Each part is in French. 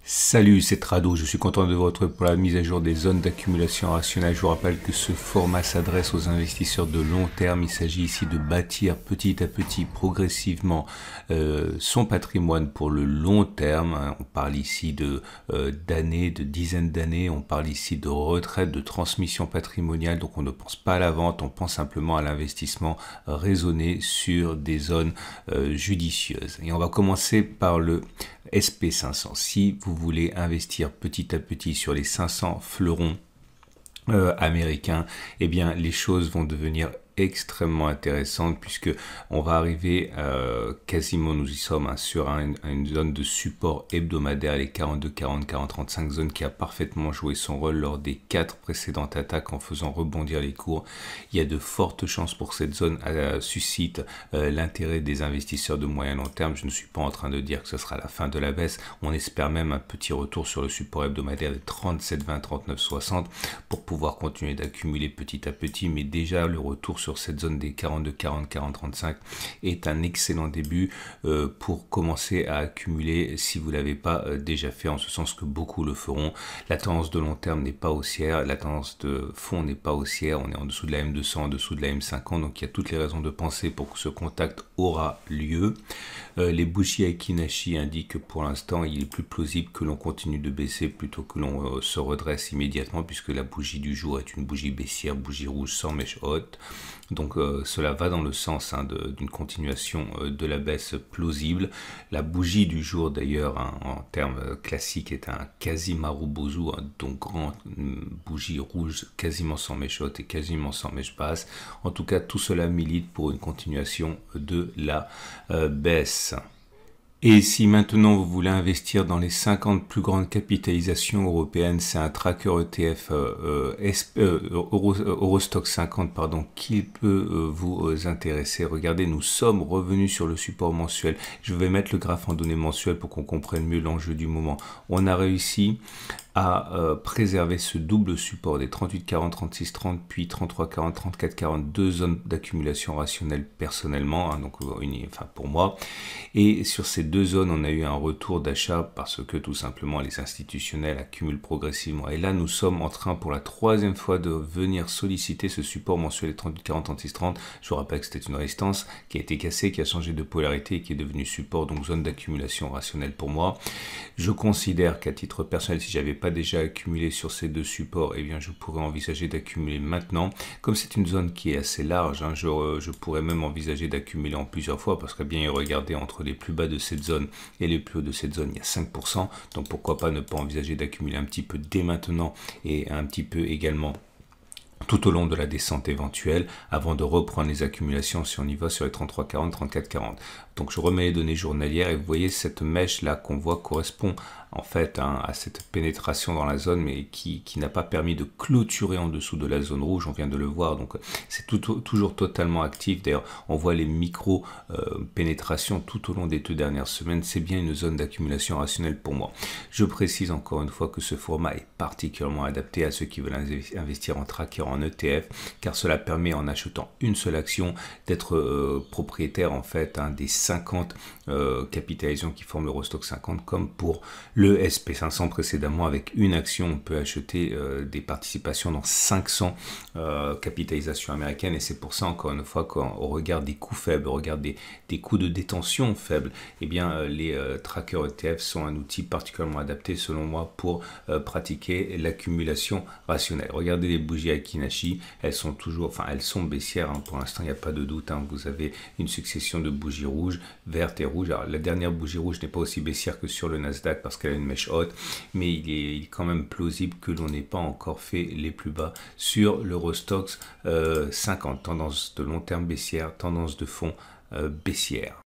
Salut, c'est Trado, je suis content de vous retrouver pour la mise à jour des zones d'accumulation rationnelle. Je vous rappelle que ce format s'adresse aux investisseurs de long terme. Il s'agit ici de bâtir petit à petit, progressivement, son patrimoine pour le long terme. On parle ici d'années, de dizaines d'années. On parle ici de retraite, de transmission patrimoniale. Donc on ne pense pas à la vente, on pense simplement à l'investissement raisonné sur des zones judicieuses. Et on va commencer par le SP500. Si vous voulez investir petit à petit sur les 500 fleurons américains, eh bien les choses vont devenir extrêmement intéressante puisque on va arriver quasiment, nous y sommes sur une zone de support hebdomadaire, les 42, 40, 40, 35, zone qui a parfaitement joué son rôle lors des 4 précédentes attaques en faisant rebondir les cours. Il y a de fortes chances pour que cette zone suscite l'intérêt des investisseurs de moyen long terme. Je ne suis pas en train de dire que ce sera la fin de la baisse. On espère même un petit retour sur le support hebdomadaire des 37, 20, 39, 60 pour pouvoir continuer d'accumuler petit à petit, mais déjà le retour sur cette zone des 42, 40, 40, 35 est un excellent début pour commencer à accumuler si vous ne l'avez pas déjà fait, en ce sens que beaucoup le feront. La tendance de long terme n'est pas haussière, la tendance de fond n'est pas haussière, on est en dessous de la M200, en dessous de la M50, donc il y a toutes les raisons de penser pour que ce contact aura lieu. Les bougies Aiki-Nashi indiquent que pour l'instant il est plus plausible que l'on continue de baisser plutôt que l'on se redresse immédiatement, puisque la bougie du jour est une bougie baissière, bougie rouge sans mèche haute. Donc cela va dans le sens d'une continuation de la baisse plausible. La bougie du jour d'ailleurs en termes classiques est un quasi-marubozu, donc grande bougie rouge quasiment sans mèche haute et quasiment sans mèche basse. En tout cas tout cela milite pour une continuation de la baisse. Et si maintenant vous voulez investir dans les 50 plus grandes capitalisations européennes, c'est un tracker ETF Eurostoxx 50 qui peut vous intéresser. Regardez, nous sommes revenus sur le support mensuel. Je vais mettre le graphe en données mensuelles pour qu'on comprenne mieux l'enjeu du moment. On a réussi à préserver ce double support des 38, 40, 36, 30, puis 33, 40, 34, 40, deux zones d'accumulation rationnelle personnellement, donc pour moi. Et sur ces deux zones, on a eu un retour d'achat parce que tout simplement les institutionnels accumulent progressivement. Et là, nous sommes en train pour la 3e fois de venir solliciter ce support mensuel des 38, 40, 36, 30. Je vous rappelle que c'était une résistance qui a été cassée, qui a changé de polarité et qui est devenue support, donc zone d'accumulation rationnelle pour moi. Je considère qu'à titre personnel, si j'avais pas déjà accumulé sur ces deux supports, eh bien je pourrais envisager d'accumuler maintenant. Comme c'est une zone qui est assez large, je pourrais même envisager d'accumuler en plusieurs fois, parce que bien regardez, entre les plus bas de cette zone et les plus hauts de cette zone, il y a 5%, donc pourquoi pas ne pas envisager d'accumuler un petit peu dès maintenant et un petit peu également tout au long de la descente éventuelle, avant de reprendre les accumulations si on y va sur les 33, 40, 34, 40. Donc je remets les données journalières et vous voyez cette mèche là qu'on voit correspond en fait à cette pénétration dans la zone, mais qui n'a pas permis de clôturer en dessous de la zone rouge, on vient de le voir, donc c'est toujours totalement actif. D'ailleurs on voit les micro pénétrations tout au long des 2 dernières semaines. C'est bien une zone d'accumulation rationnelle pour moi. Je précise encore une fois que ce format est particulièrement adapté à ceux qui veulent investir en tracker, en ETF, car cela permet, en achetant une seule action, d'être propriétaire en fait des 50 capitalisations qui forment l'Eurostoxx 50, comme pour le SP500 précédemment. Avec une action, on peut acheter des participations dans 500 capitalisations américaines, et c'est pour ça, encore une fois, quand on regarde des coûts faibles, on regarde des coûts de détention faibles, eh bien les trackers ETF sont un outil particulièrement adapté selon moi pour pratiquer l'accumulation rationnelle. Regardez les bougies Aiki-Nashi, elles sont baissières, pour l'instant il n'y a pas de doute, vous avez une succession de bougies rouges, vertes et rouges. Alors la dernière bougie rouge n'est pas aussi baissière que sur le Nasdaq parce qu'elle a une mèche haute, mais il est quand même plausible que l'on n'ait pas encore fait les plus bas sur l'Eurostoxx 50. Tendance de long terme baissière, tendance de fond baissière.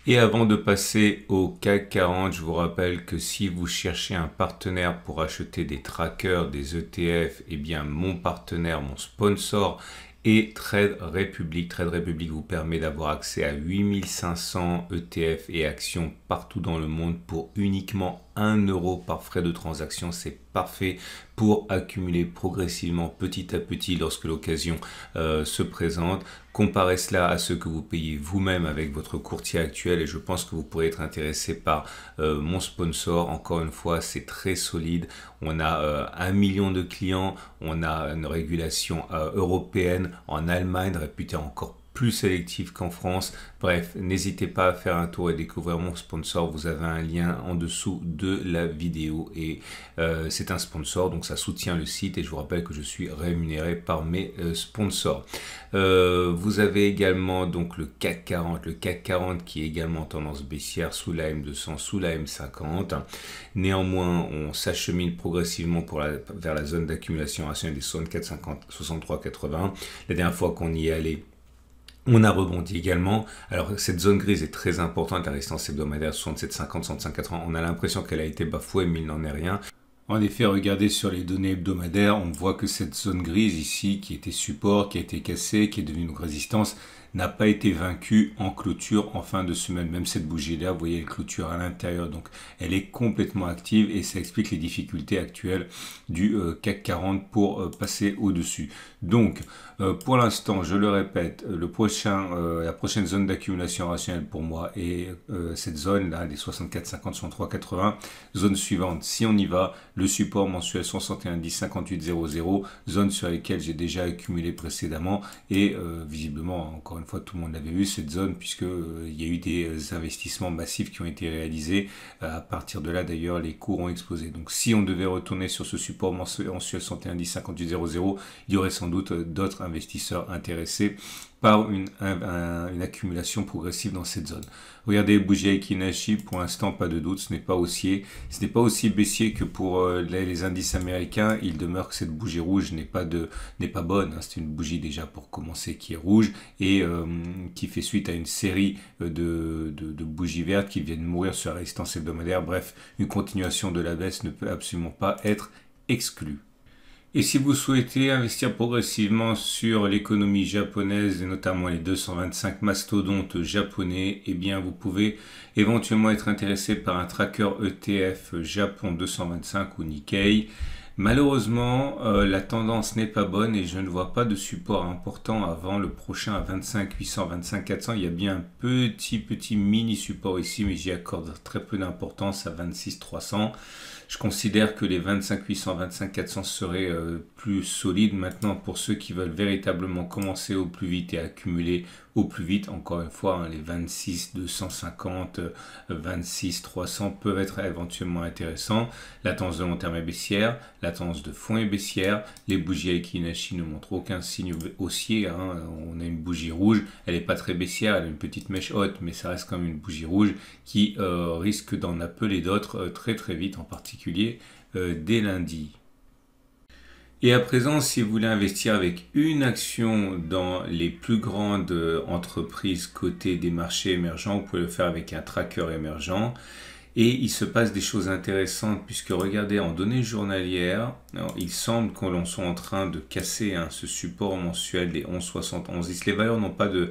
Et avant de passer au CAC 40, je vous rappelle que si vous cherchez un partenaire pour acheter des trackers, des ETF, eh bien mon partenaire, mon sponsor et Trade Republic. Trade Republic vous permet d'avoir accès à 8500 ETF et actions partout dans le monde pour uniquement 1 euro par frais de transaction. C'est parfait pour accumuler progressivement petit à petit lorsque l'occasion se présente. Comparez cela à ce que vous payez vous-même avec votre courtier actuel et je pense que vous pourrez être intéressé par mon sponsor. Encore une fois, c'est très solide. On a 1 million de clients, on a une régulation européenne, en Allemagne réputée encore plus sélectif qu'en France. Bref, n'hésitez pas à faire un tour et découvrir mon sponsor. Vous avez un lien en dessous de la vidéo et c'est un sponsor, donc ça soutient le site et je vous rappelle que je suis rémunéré par mes sponsors. Vous avez également donc le CAC 40 qui est également en tendance baissière sous la M200, sous la M50. Néanmoins, on s'achemine progressivement vers la zone d'accumulation rationnelle des 64,50, 63,80. La dernière fois qu'on y est allé, on a rebondi également. Alors, cette zone grise est très importante, la résistance hebdomadaire 67,50, 65,80. On a l'impression qu'elle a été bafouée, mais il n'en est rien. En effet, regardez sur les données hebdomadaires, on voit que cette zone grise ici, qui était support, qui a été cassée, qui est devenue une résistance, n'a pas été vaincue en clôture en fin de semaine. Même cette bougie-là, vous voyez, elle clôture à l'intérieur. Donc, elle est complètement active et ça explique les difficultés actuelles du CAC 40 pour passer au-dessus. Donc, pour l'instant, je le répète, la prochaine zone d'accumulation rationnelle pour moi est cette zone-là, les 64,50, 63,80. Zone suivante, si on y va, le support mensuel 61,10, 58,00, zone sur laquelle j'ai déjà accumulé précédemment et visiblement, encore une fois, tout le monde l'avait vu cette zone puisque il y a eu des investissements massifs qui ont été réalisés. À partir de là, d'ailleurs, les cours ont explosé. Donc, si on devait retourner sur ce support mensuel 61,10, 58,00, il y aurait sans doute d'autres investisseurs intéressés par une accumulation progressive dans cette zone. Regardez, bougie Aiki Nashi, pour l'instant, pas de doute, ce n'est pas aussi baissier que pour les indices américains. Il demeure que cette bougie rouge n'est pas bonne. Hein. C'est une bougie déjà pour commencer qui est rouge et qui fait suite à une série de bougies vertes qui viennent mourir sur la résistance hebdomadaire. Bref, une continuation de la baisse ne peut absolument pas être exclue. Et si vous souhaitez investir progressivement sur l'économie japonaise et notamment les 225 mastodontes japonais, eh bien vous pouvez éventuellement être intéressé par un tracker ETF Japon 225 ou Nikkei. Malheureusement, la tendance n'est pas bonne et je ne vois pas de support important avant le prochain à 25 800, 25 400. Il y a bien un petit mini support ici, mais j'y accorde très peu d'importance à 26 300. Je considère que les 25 800, 25 400 seraient plus solides. Maintenant, pour ceux qui veulent véritablement commencer au plus vite et accumuler au plus vite, encore une fois, hein, les 26 250, 26 300 peuvent être éventuellement intéressants. La tendance de long terme est baissière, la tendance de fond est baissière. Les bougies Aiki Nashi ne montrent aucun signe haussier. Hein. On a une bougie rouge, elle n'est pas très baissière, elle a une petite mèche haute, mais ça reste quand même une bougie rouge qui risque d'en appeler d'autres très vite, en particulier dès lundi. Et à présent, si vous voulez investir avec une action dans les plus grandes entreprises cotées des marchés émergents, vous pouvez le faire avec un tracker émergent. Et il se passe des choses intéressantes puisque regardez, en données journalières, alors, il semble qu'on soit en train de casser ce support mensuel des 11,71. Les valeurs n'ont pas de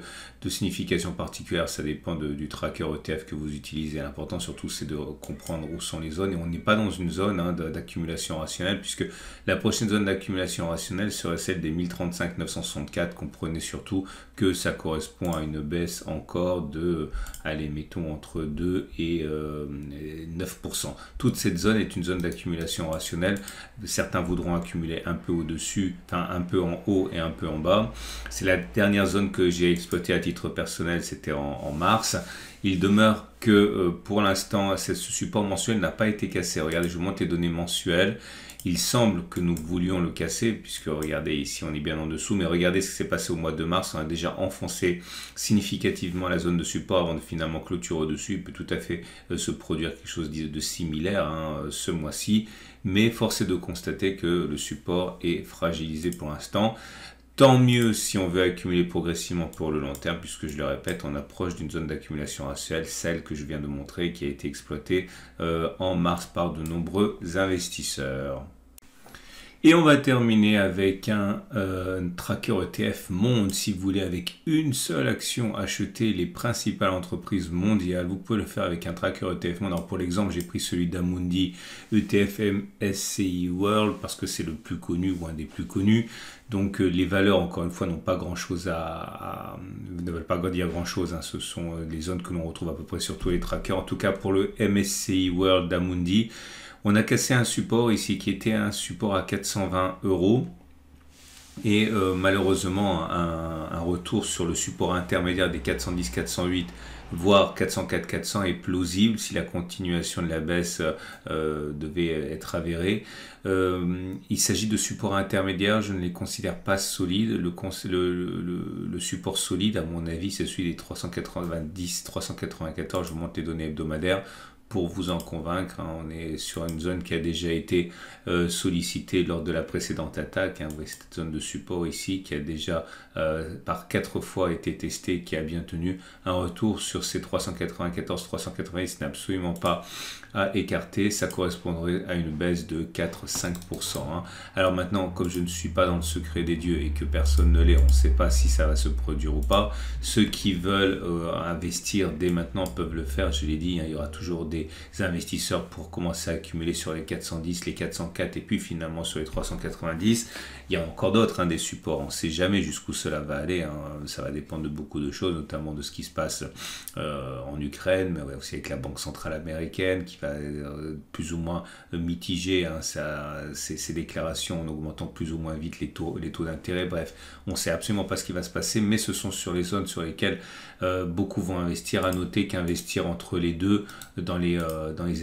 signification particulière, ça dépend du tracker ETF que vous utilisez. L'important surtout c'est de comprendre où sont les zones et on n'est pas dans une zone d'accumulation rationnelle puisque la prochaine zone d'accumulation rationnelle serait celle des 1035 964. Comprenez surtout que ça correspond à une baisse encore de, allez, mettons entre 2 et 9%. Toute cette zone est une zone d'accumulation rationnelle. Certains voudront accumuler un peu au-dessus, enfin un peu en haut et un peu en bas. C'est la dernière zone que j'ai exploitée à titre personnel, c'était en mars. Il demeure que pour l'instant, ce support mensuel n'a pas été cassé. Regardez, je vous montre les données mensuelles. Il semble que nous voulions le casser, puisque regardez ici, on est bien en dessous, mais regardez ce qui s'est passé au mois de mars. On a déjà enfoncé significativement la zone de support avant de finalement clôturer au-dessus. Il peut tout à fait se produire quelque chose de similaire ce mois-ci, mais force est de constater que le support est fragilisé pour l'instant. Tant mieux si on veut accumuler progressivement pour le long terme, puisque je le répète, on approche d'une zone d'accumulation rationnelle, celle que je viens de montrer, qui a été exploitée en mars par de nombreux investisseurs. Et on va terminer avec un tracker ETF monde. Si vous voulez avec une seule action acheter les principales entreprises mondiales, vous pouvez le faire avec un tracker ETF monde. Alors pour l'exemple, j'ai pris celui d'Amundi ETF MSCI World parce que c'est le plus connu ou un des plus connus. Donc les valeurs, encore une fois, n'ont pas grand-chose ne veulent pas dire grand-chose. Hein. Ce sont les zones que l'on retrouve à peu près sur tous les trackers. En tout cas, pour le MSCI World d'Amundi, on a cassé un support ici qui était un support à 420 € et malheureusement un retour sur le support intermédiaire des 410-408 voire 404-400 est plausible si la continuation de la baisse devait être avérée. Il s'agit de supports intermédiaires, je ne les considère pas solides. Le support solide, à mon avis, c'est celui des 390-394. Je vous montre les données hebdomadaires pour vous en convaincre. Hein. On est sur une zone qui a déjà été sollicitée lors de la précédente attaque. Hein. Vous voyez cette zone de support ici qui a déjà par 4 fois été testée, qui a bien tenu. Un retour sur ces 394-390 n'est absolument pas à écarter. Ça correspondrait à une baisse de 4-5%. Hein. Alors maintenant, comme je ne suis pas dans le secret des dieux et que personne ne l'est, on ne sait pas si ça va se produire ou pas. Ceux qui veulent investir dès maintenant peuvent le faire. Je l'ai dit, hein, il y aura toujours des investisseurs pour commencer à accumuler sur les 410, les 404 et puis finalement sur les 390. Il y a encore d'autres, hein, des supports. On ne sait jamais jusqu'où cela va aller. Hein. Ça va dépendre de beaucoup de choses, notamment de ce qui se passe en Ukraine, mais aussi avec la Banque centrale américaine qui va plus ou moins mitiger hein, ses déclarations en augmentant plus ou moins vite les taux d'intérêt. Bref, on ne sait absolument pas ce qui va se passer, mais ce sont sur les zones sur lesquelles beaucoup vont investir. À noter qu'investir entre les deux dans les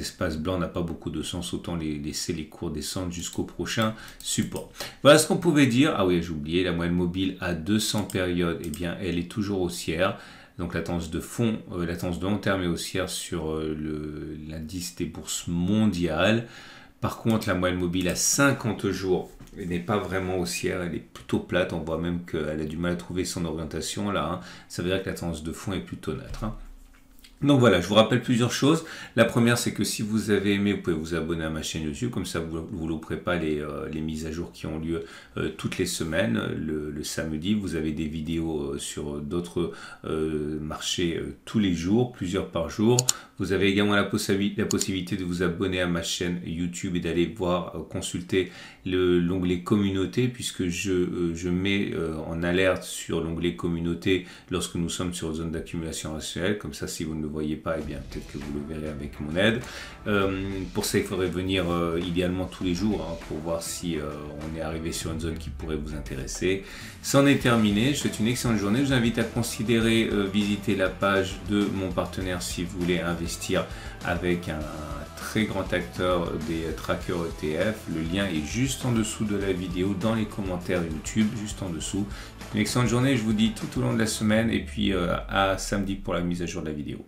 espaces blancs n'a pas beaucoup de sens, autant laisser les cours descendre jusqu'au prochain support. Voilà ce qu'on pouvait dire. Ah oui, j'ai oublié, la moyenne mobile à 200 périodes, eh bien elle est toujours haussière. Donc la tendance de fond, la tendance de long terme est haussière sur l'indice des bourses mondiales. Par contre, la moyenne mobile à 50 jours n'est pas vraiment haussière, elle est plutôt plate. On voit même qu'elle a du mal à trouver son orientation là. Hein. Ça veut dire que la tendance de fond est plutôt neutre. Hein. Donc voilà, je vous rappelle plusieurs choses. La première, c'est que si vous avez aimé, vous pouvez vous abonner à ma chaîne YouTube, comme ça vous ne louperez pas les mises à jour qui ont lieu toutes les semaines. Le samedi, vous avez des vidéos sur d'autres marchés tous les jours, plusieurs par jour. Vous avez également la possibilité de vous abonner à ma chaîne YouTube et d'aller consulter l'onglet communauté, puisque je mets en alerte sur l'onglet communauté lorsque nous sommes sur zone d'accumulation rationnelle. Comme ça, si vous ne le voyez pas, eh bien peut-être que vous le verrez avec mon aide. Pour ça, il faudrait venir idéalement tous les jours hein, pour voir si on est arrivé sur une zone qui pourrait vous intéresser. C'en est terminé. Je vous souhaite une excellente journée. Je vous invite à considérer visiter la page de mon partenaire si vous voulez investir avec un très grand acteur des trackers ETF. Le lien est juste en dessous de la vidéo, dans les commentaires YouTube, juste en dessous. Une excellente journée. Je vous dis tout au long de la semaine et puis à samedi pour la mise à jour de la vidéo.